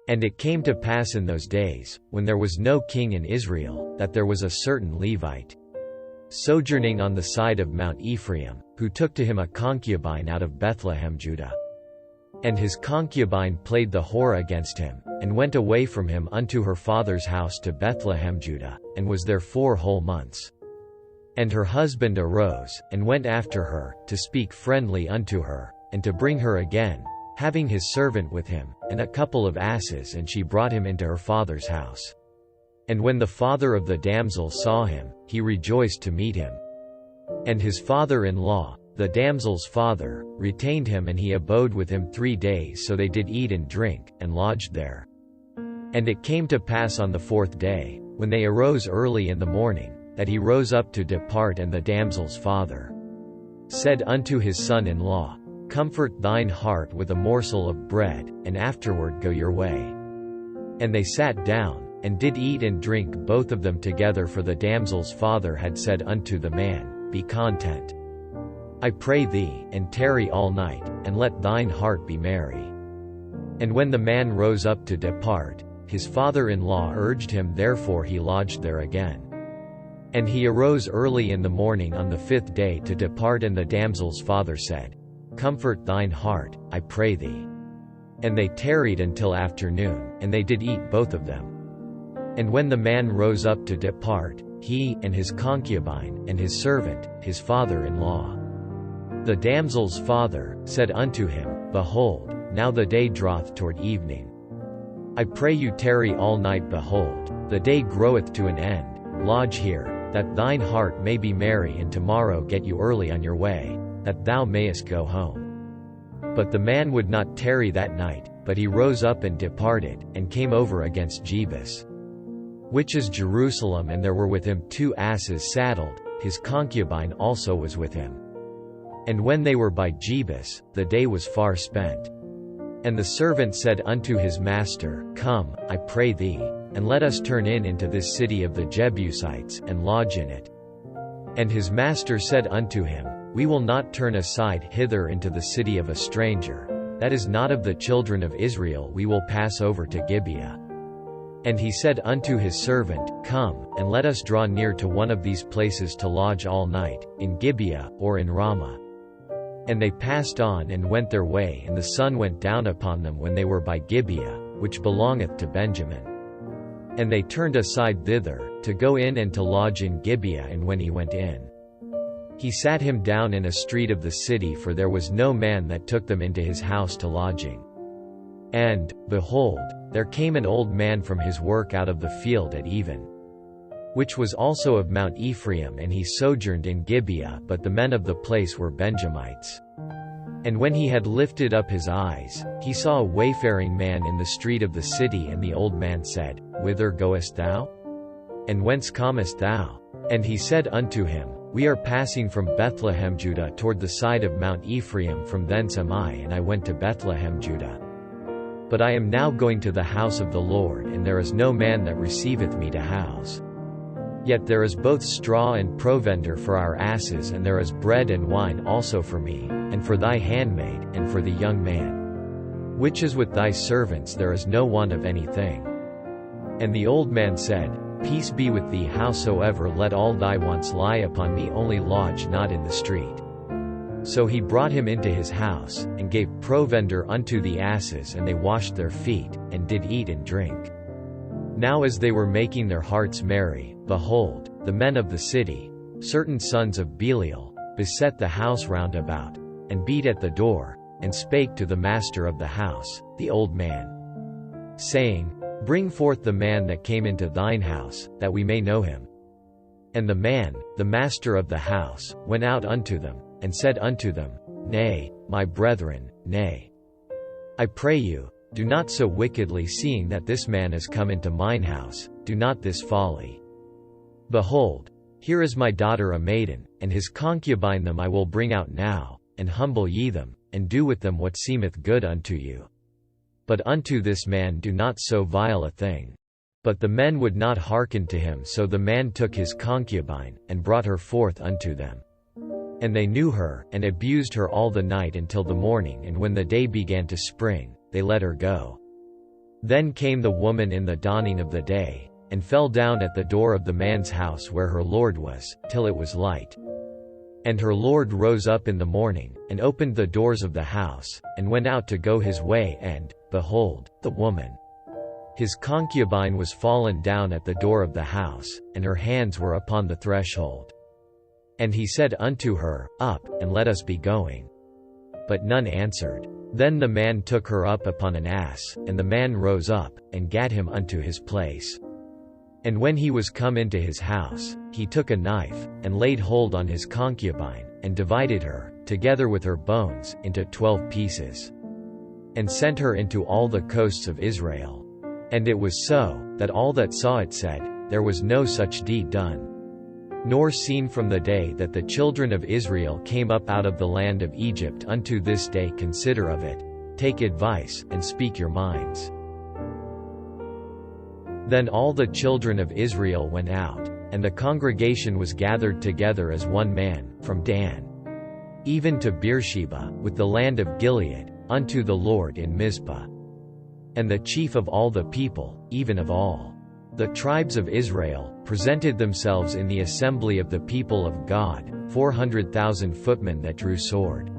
And it came to pass in those days, when there was no king in Israel, that there was a certain Levite sojourning on the side of Mount Ephraim, who took to him a concubine out of Bethlehem Judah. And his concubine played the whore against him, and went away from him unto her father's house to Bethlehem Judah, and was there 4 whole months. And her husband arose, and went after her, to speak friendly unto her, and to bring her again, having his servant with him, and a couple of asses, and she brought him into her father's house. And when the father of the damsel saw him, he rejoiced to meet him. And his father-in-law, the damsel's father, retained him, and he abode with him 3 days. So they did eat and drink, and lodged there. And it came to pass on the 4th day, when they arose early in the morning, that he rose up to depart, and the damsel's father said unto his son-in-law, Comfort thine heart with a morsel of bread, and afterward go your way. And they sat down, and did eat and drink both of them together, for the damsel's father had said unto the man, Be content, I pray thee, and tarry all night, and let thine heart be merry. And when the man rose up to depart, his father-in-law urged him, therefore he lodged there again. And he arose early in the morning on the 5th day to depart, and the damsel's father said, Comfort thine heart, I pray thee. And they tarried until afternoon, and they did eat both of them. And when the man rose up to depart, he, and his concubine, and his servant, his father-in-law, the damsel's father, said unto him, Behold, now the day draweth toward evening. I pray you tarry all night. Behold, the day groweth to an end. Lodge here, that thine heart may be merry, and tomorrow get you early on your way, that thou mayest go home. But the man would not tarry that night, but he rose up and departed, and came over against Jebus, which is Jerusalem, and there were with him 2 asses saddled, his concubine also was with him. And when they were by Jebus, the day was far spent. And the servant said unto his master, Come, I pray thee, and let us turn in into this city of the Jebusites, and lodge in it. And his master said unto him, We will not turn aside hither into the city of a stranger, that is not of the children of Israel. We will pass over to Gibeah. And he said unto his servant, Come, and let us draw near to one of these places to lodge all night, in Gibeah, or in Ramah. And they passed on and went their way, and the sun went down upon them when they were by Gibeah, which belongeth to Benjamin. And they turned aside thither, to go in and to lodge in Gibeah. And when he went in, he sat him down in a street of the city, for there was no man that took them into his house to lodging. And, behold, there came an old man from his work out of the field at even, which was also of Mount Ephraim, and he sojourned in Gibeah, but the men of the place were Benjamites. And when he had lifted up his eyes, he saw a wayfaring man in the street of the city, and the old man said, Whither goest thou? And whence comest thou? And he said unto him, We are passing from Bethlehem Judah toward the side of Mount Ephraim. From thence am I, and I went to Bethlehem Judah. But I am now going to the house of the Lord, and there is no man that receiveth me to house. Yet there is both straw and provender for our asses, and there is bread and wine also for me, and for thy handmaid, and for the young man, which is with thy servants. There is no want of anything. And the old man said, Peace be with thee. Howsoever, let all thy wants lie upon me, only lodge not in the street. So he brought him into his house, and gave provender unto the asses, and they washed their feet, and did eat and drink. Now as they were making their hearts merry, behold, the men of the city, certain sons of Belial, beset the house round about, and beat at the door, and spake to the master of the house, the old man, saying, Bring forth the man that came into thine house, that we may know him. And the man, the master of the house, went out unto them, and said unto them, Nay, my brethren, nay. I pray you, do not so wickedly, seeing that this man is come into mine house, do not this folly. Behold, here is my daughter a maiden, and his concubine. Them I will bring out now, and humble ye them, and do with them what seemeth good unto you. But unto this man do not so vile a thing. But the men would not hearken to him. So the man took his concubine, and brought her forth unto them. And they knew her, and abused her all the night until the morning. And when the day began to spring, they let her go. Then came the woman in the dawning of the day, and fell down at the door of the man's house where her lord was, till it was light. And her lord rose up in the morning, and opened the doors of the house, and went out to go his way, and, behold, the woman, his concubine, was fallen down at the door of the house, and her hands were upon the threshold. And he said unto her, Up, and let us be going. But none answered. Then the man took her up upon an ass, and the man rose up, and gat him unto his place. And when he was come into his house, he took a knife, and laid hold on his concubine, and divided her, together with her bones, into 12 pieces. And sent her into all the coasts of Israel. And it was so, that all that saw it said, There was no such deed done, nor seen from the day that the children of Israel came up out of the land of Egypt unto this day. Consider of it, take advice, and speak your minds. Then all the children of Israel went out, and the congregation was gathered together as one man, from Dan even to Beersheba, with the land of Gilead, unto the Lord in Mizpah. And the chief of all the people, even of all the tribes of Israel, presented themselves in the assembly of the people of God, 400,000 footmen that drew sword.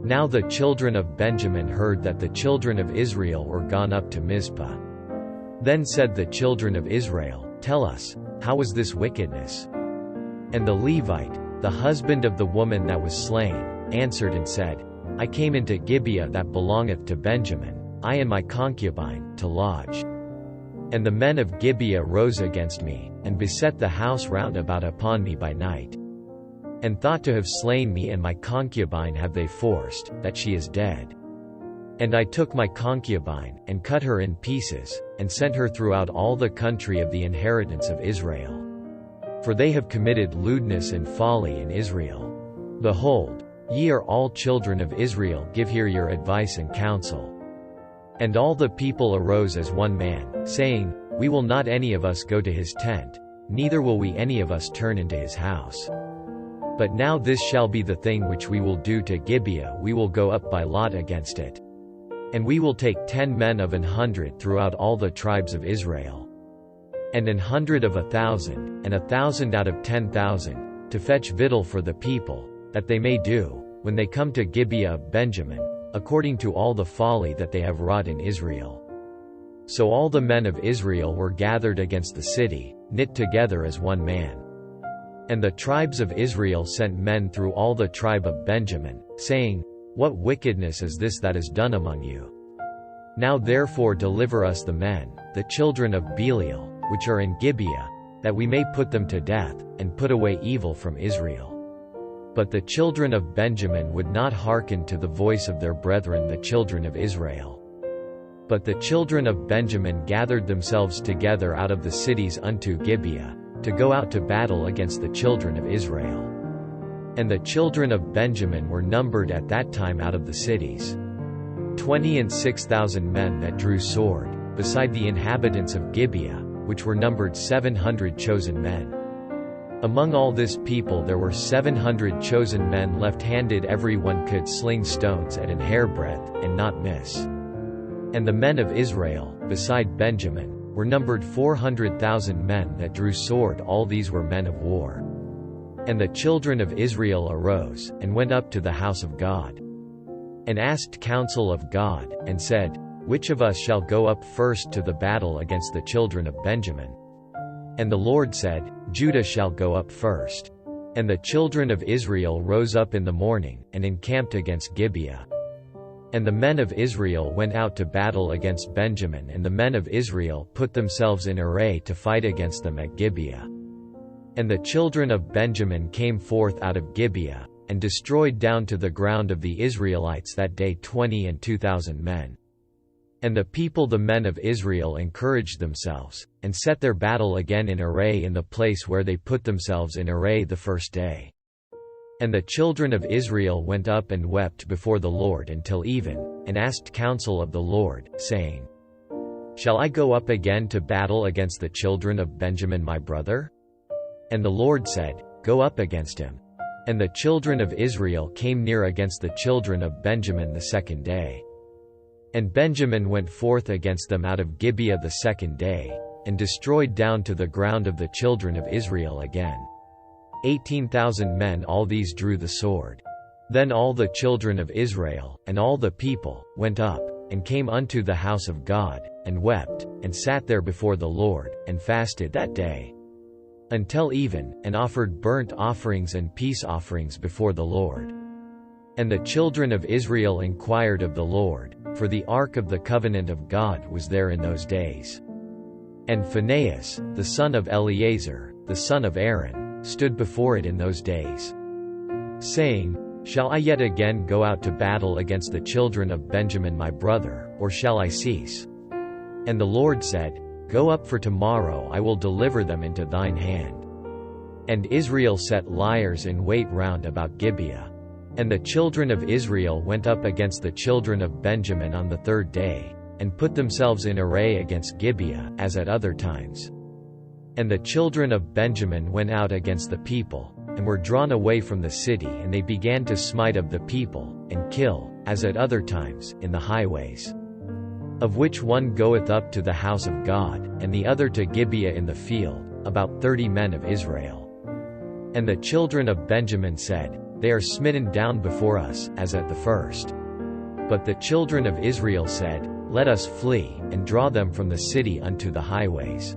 Now the children of Benjamin heard that the children of Israel were gone up to Mizpah. Then said the children of Israel, Tell us, how was this wickedness? And the Levite, the husband of the woman that was slain, answered and said, I came into Gibeah that belongeth to Benjamin, I and my concubine, to lodge. And the men of Gibeah rose against me, and beset the house round about upon me by night. And thought to have slain me, and my concubine have they forced, that she is dead. And I took my concubine, and cut her in pieces, and sent her throughout all the country of the inheritance of Israel. For they have committed lewdness and folly in Israel. Behold, ye are all children of Israel, give here your advice and counsel. And all the people arose as one man, saying, We will not any of us go to his tent, neither will we any of us turn into his house. But now this shall be the thing which we will do to Gibeah, we will go up by lot against it. And we will take 10 men of 100 throughout all the tribes of Israel, and 100 of 1,000, and 1,000 out of 10,000, to fetch victual for the people, that they may do, when they come to Gibeah of Benjamin, according to all the folly that they have wrought in Israel. So all the men of Israel were gathered against the city, knit together as one man. And the tribes of Israel sent men through all the tribe of Benjamin, saying, What wickedness is this that is done among you? Now therefore deliver us the men, the children of Belial, which are in Gibeah, that we may put them to death, and put away evil from Israel. But the children of Benjamin would not hearken to the voice of their brethren the children of Israel. But the children of Benjamin gathered themselves together out of the cities unto Gibeah, to go out to battle against the children of Israel. And the children of Benjamin were numbered at that time out of the cities 26,000 men that drew sword, beside the inhabitants of Gibeah, which were numbered 700 chosen men. Among all this people there were 700 chosen men left-handed, every one could sling stones at an hairbreadth, and not miss. And the men of Israel, beside Benjamin, were numbered 400,000 men that drew sword, all these were men of war. And the children of Israel arose, and went up to the house of God, and asked counsel of God, and said, Which of us shall go up first to the battle against the children of Benjamin? And the Lord said, Judah shall go up first. And the children of Israel rose up in the morning, and encamped against Gibeah. And the men of Israel went out to battle against Benjamin, and the men of Israel put themselves in array to fight against them at Gibeah. And the children of Benjamin came forth out of Gibeah, and destroyed down to the ground of the Israelites that day 22,000 men. And the people, the men of Israel, encouraged themselves, and set their battle again in array in the place where they put themselves in array the first day. And the children of Israel went up and wept before the Lord until even, and asked counsel of the Lord, saying, Shall I go up again to battle against the children of Benjamin my brother? And the Lord said, Go up against him. And the children of Israel came near against the children of Benjamin the second day. And Benjamin went forth against them out of Gibeah the second day, and destroyed down to the ground of the children of Israel again 18,000 men. All these drew the sword. Then all the children of Israel, and all the people, went up, and came unto the house of God, and wept, and sat there before the Lord, and fasted that day until even, and offered burnt offerings and peace offerings before the Lord. And the children of Israel inquired of the Lord, for the ark of the covenant of God was there in those days. And Phinehas, the son of Eleazar, the son of Aaron, stood before it in those days, saying, Shall I yet again go out to battle against the children of Benjamin my brother, or shall I cease? And the Lord said, Go up, for tomorrow I will deliver them into thine hand. And Israel set liers in wait round about Gibeah. And the children of Israel went up against the children of Benjamin on the third day, and put themselves in array against Gibeah, as at other times. And the children of Benjamin went out against the people, and were drawn away from the city, and they began to smite of the people, and kill, as at other times, in the highways. Of which one goeth up to the house of God, and the other to Gibeah in the field, about 30 men of Israel. And the children of Benjamin said, They are smitten down before us, as at the first. But the children of Israel said, Let us flee, and draw them from the city unto the highways.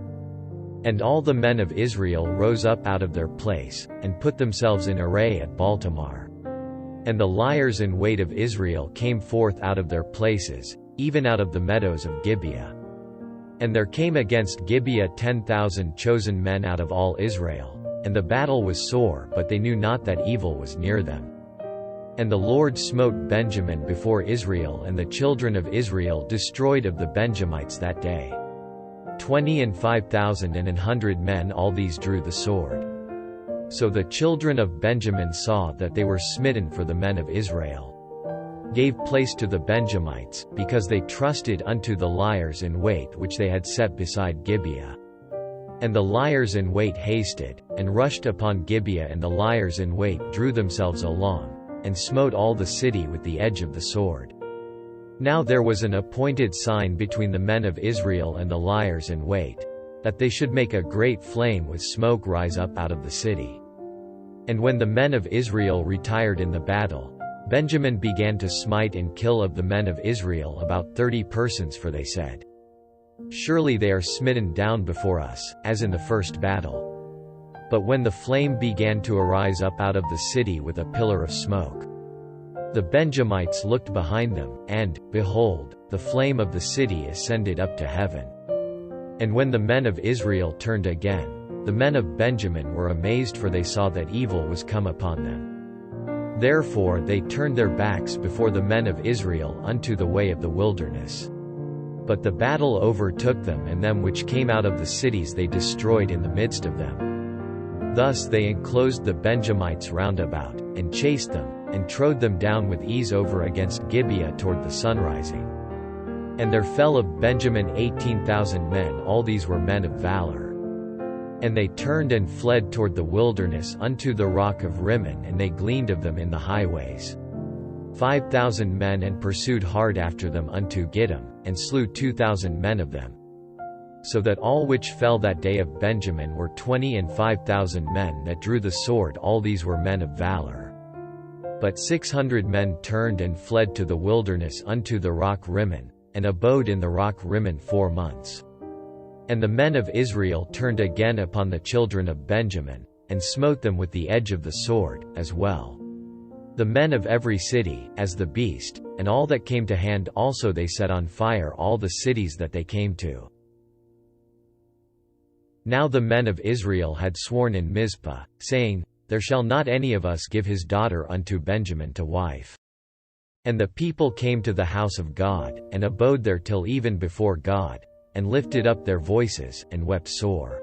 And all the men of Israel rose up out of their place, and put themselves in array at Baltamar. And the liers in wait of Israel came forth out of their places, even out of the meadows of Gibeah. And there came against Gibeah 10,000 chosen men out of all Israel. And the battle was sore, but they knew not that evil was near them. And the Lord smote Benjamin before Israel, and the children of Israel destroyed of the Benjamites that day 25,100 men. All these drew the sword. So the children of Benjamin saw that they were smitten, for the men of Israel gave place to the Benjamites, because they trusted unto the liers in wait which they had set beside Gibeah. And the liers in wait hasted, and rushed upon Gibeah, and the liers in wait drew themselves along, and smote all the city with the edge of the sword. Now there was an appointed sign between the men of Israel and the liers in wait, that they should make a great flame with smoke rise up out of the city. And when the men of Israel retired in the battle, Benjamin began to smite and kill of the men of Israel about 30 persons, for they said, Surely they are smitten down before us, as in the first battle. But when the flame began to arise up out of the city with a pillar of smoke, the Benjamites looked behind them, and, behold, the flame of the city ascended up to heaven. And when the men of Israel turned again, the men of Benjamin were amazed, for they saw that evil was come upon them. Therefore they turned their backs before the men of Israel unto the way of the wilderness. But the battle overtook them, and them which came out of the cities they destroyed in the midst of them. Thus they enclosed the Benjamites round about, and chased them, and trode them down with ease over against Gibeah toward the sunrising. And there fell of Benjamin 18,000 men. All these were men of valor. And they turned and fled toward the wilderness unto the rock of Rimmon, and they gleaned of them in the highways 5,000 men, and pursued hard after them unto Gittim, and slew 2,000 men of them. So that all which fell that day of Benjamin were 25,000 men that drew the sword. All these were men of valor. But 600 men turned and fled to the wilderness unto the rock Rimmon, and abode in the rock Rimmon 4 months. And the men of Israel turned again upon the children of Benjamin, and smote them with the edge of the sword, as well the men of every city, as the beast, and all that came to hand. Also they set on fire all the cities that they came to. Now the men of Israel had sworn in Mizpah, saying, There shall not any of us give his daughter unto Benjamin to wife. And the people came to the house of God, and abode there till even before God, and lifted up their voices, and wept sore,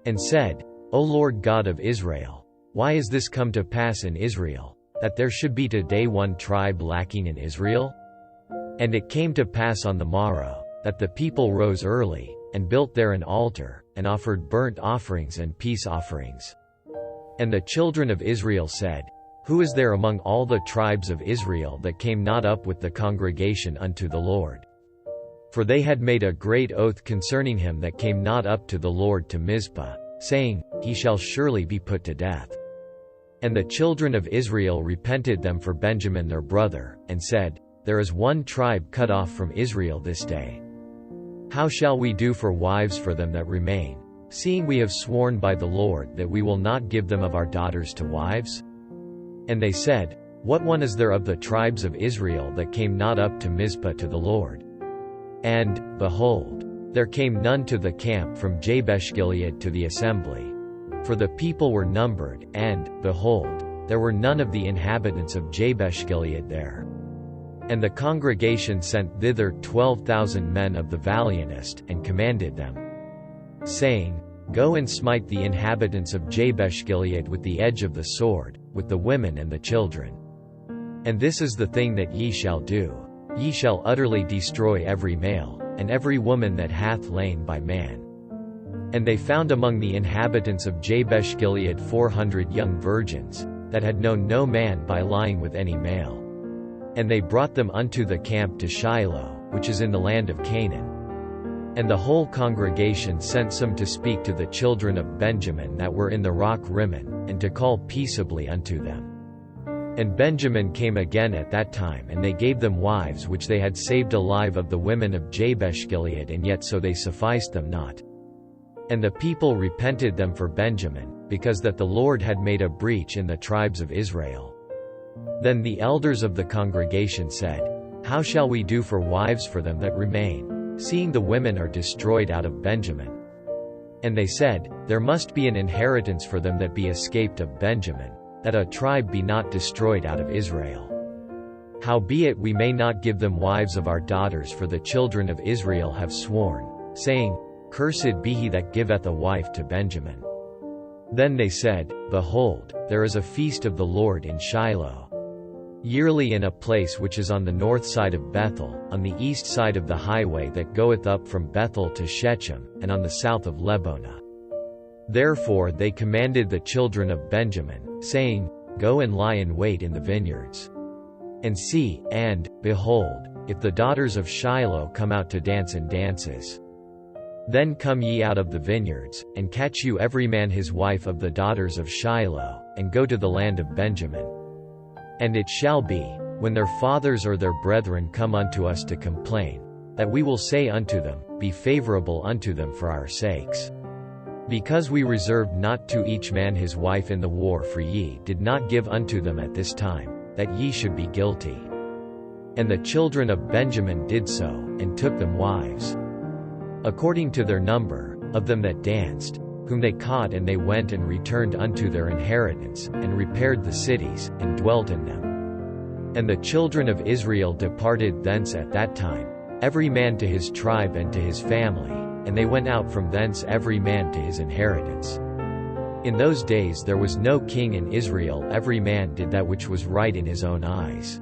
and said, O Lord God of Israel, why is this come to pass in Israel, that there should be today one tribe lacking in Israel? And it came to pass on the morrow, that the people rose early, and built there an altar, and offered burnt offerings and peace offerings. And the children of Israel said, Who is there among all the tribes of Israel that came not up with the congregation unto the Lord? For they had made a great oath concerning him that came not up to the Lord to Mizpah, saying, He shall surely be put to death. And the children of Israel repented them for Benjamin their brother, and said, There is one tribe cut off from Israel this day. How shall we do for wives for them that remain, seeing we have sworn by the Lord that we will not give them of our daughters to wives? And they said, What one is there of the tribes of Israel that came not up to Mizpah to the Lord? And, behold, there came none to the camp from Jabesh-Gilead to the assembly. For the people were numbered, and, behold, there were none of the inhabitants of Jabesh-Gilead there. And the congregation sent thither 12,000 men of the valiantest, and commanded them, saying, Go and smite the inhabitants of Jabesh-Gilead with the edge of the sword, with the women and the children. And this is the thing that ye shall do. Ye shall utterly destroy every male, and every woman that hath lain by man. And they found among the inhabitants of Jabesh-Gilead 400 young virgins, that had known no man by lying with any male. And they brought them unto the camp to Shiloh, which is in the land of Canaan. And the whole congregation sent some to speak to the children of Benjamin that were in the rock Rimmon, and to call peaceably unto them. And Benjamin came again at that time, and they gave them wives which they had saved alive of the women of Jabesh-Gilead, and yet so they sufficed them not. And the people repented them for Benjamin, because that the Lord had made a breach in the tribes of Israel. Then the elders of the congregation said, How shall we do for wives for them that remain, seeing the women are destroyed out of Benjamin? And they said, There must be an inheritance for them that be escaped of Benjamin, that a tribe be not destroyed out of Israel. Howbeit we may not give them wives of our daughters, for the children of Israel have sworn, saying, Cursed be he that giveth a wife to Benjamin. Then they said, Behold, there is a feast of the Lord in Shiloh, yearly in a place which is on the north side of Bethel, on the east side of the highway that goeth up from Bethel to Shechem, and on the south of Lebonah. Therefore they commanded the children of Benjamin, saying, Go and lie in wait in the vineyards. And see, and, behold, if the daughters of Shiloh come out to dance in dances, then come ye out of the vineyards, and catch you every man his wife of the daughters of Shiloh, and go to the land of Benjamin. And it shall be, when their fathers or their brethren come unto us to complain, that we will say unto them, Be favorable unto them for our sakes. Because we reserved not to each man his wife in the war, for ye did not give unto them at this time, that ye should be guilty. And the children of Benjamin did so, and took them wives, according to their number, of them that danced, whom they caught, and they went and returned unto their inheritance, and repaired the cities, and dwelt in them. And the children of Israel departed thence at that time, every man to his tribe and to his family, and they went out from thence every man to his inheritance. In those days there was no king in Israel, every man did that which was right in his own eyes.